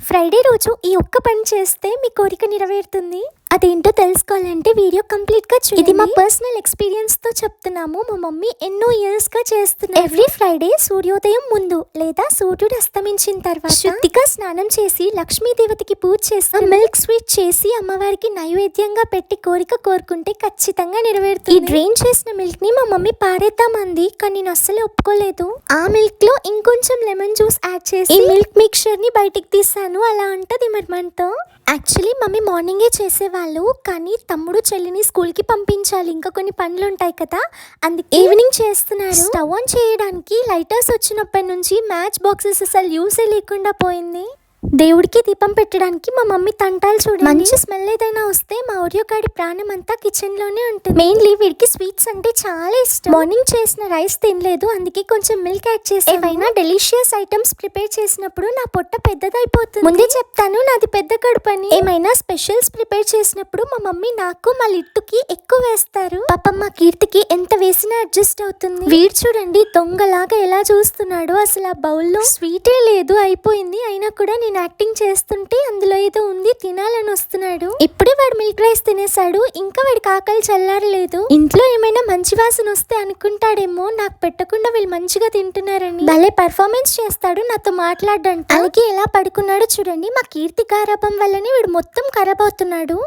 Friday రోజు ఈ ఒక్క పని చేస్తే మీ కోరిక నెరవేరుతుంది. అదేంటో తెలుసుకోవాలంటే వీడియో కంప్లీట్ గా చూడండి. ఇది మా పర్సనల్ ఎక్స్పీరియన్స్ తో చెప్తున్నాము. మా మమ్మీ ఎన్నో ఇయర్స్ గా చేస్తున్నారు. ఎవ్రీ ఫ్రైడే సూర్యోదయం ముందు లేదా సూర్యుడు అస్తమించిన తర్వాత శుద్ధిగా స్నానం చేసి లక్ష్మీ దేవతకి పూజ చేసి మిల్క్ స్వీట్ చేసి అమ్మవారికి నైవేద్యంగా పెట్టి కోరిక కోరుకుంటే ఖచ్చితంగా నెరవేరుతుంది. ఈ డ్రైన్ చేసిన మిల్క్ ని మా మమ్మీ పారేద్దామంది, కానీ నేను అస్సలే ఒప్పుకోలేదు. ఆ మిల్క్ లో ఇంకొంచెం లెమన్ జ్యూస్ యాడ్ చేసి ఈ మిల్క్ మిక్చర్ ని బయటికి తీసాను. అలా ఉంటది మరి మనతో. యాక్చువల్లీ మమ్మీ మార్నింగే చేసేవాళ్ళు, కానీ తమ్ముడు చెల్లిని స్కూల్కి పంపించాలి, ఇంకా కొన్ని పనులు ఉంటాయి కదా, అందుకే ఈవినింగ్ చేస్తున్నారు. స్టవ్ ఆన్ చేయడానికి లైటర్స్ వచ్చినప్పటి నుంచి మ్యాచ్ బాక్సెస్ అసలు యూసే లేకుండా పోయింది. దేవుడికి దీపం పెట్టడానికి మా మమ్మీ తంటాలు చూడండి. మంచి స్మెల్ ఏదైనా వస్తే మా ఓరియో గాడి ప్రాణం అంతా కిచెన్ లోనే ఉంటుంది. మెయిన్లీ వీడికి స్వీట్స్ అంటే చాలా ఇష్టం. మార్నింగ్ చేసిన రైస్ తినలేదు, అందుకే కొంచెం మిల్క్ యాడ్ చేసి ఏవైనా డెలిషియస్ ఐటమ్స్ ప్రిపేర్ చేసినప్పుడు నా పొట్ట పెద్దదైపోతుంది. ముందే చెప్తాను, నాది పెద్ద కడుపు అని. ఏమైనా స్పెషల్స్ ప్రిపేర్ చేసినప్పుడు మా మమ్మీ నాకు మా లిట్టుకి ఎక్కువ వేస్తారు. పాపం మా కీర్తికి ఎంత వేసినా అడ్జస్ట్ అవుతుంది. వీడు చూడండి దొంగలాగా ఎలా చూస్తున్నాడు. అసలు ఆ బౌల్లో స్వీటే లేదు, అయిపోయింది. అయినా కూడా నేను యాక్టింగ్ చేస్తుంటే అందులో ఏదో ఉంది, తినాలని వస్తున్నాడు. ఇప్పుడే వాడు మిల్క్ రైస్ తినేసాడు, ఇంకా వాడికి ఆకలి చల్లారలేదు. ఇంట్లో ఏమైనా మంచి వాసన వస్తే అనుకుంటాడేమో నాకు పెట్టకుండా వీళ్ళు మంచిగా తింటున్నారని. భలే పర్ఫార్మెన్స్ చేస్తాడు నాతో మాట్లాడడానికి. అలాగే ఎలా పడుకున్నాడో చూడండి. మా కీర్తి గారాబం వల్లనే వీడు మొత్తం ఖరాబ్ అవుతున్నాడు.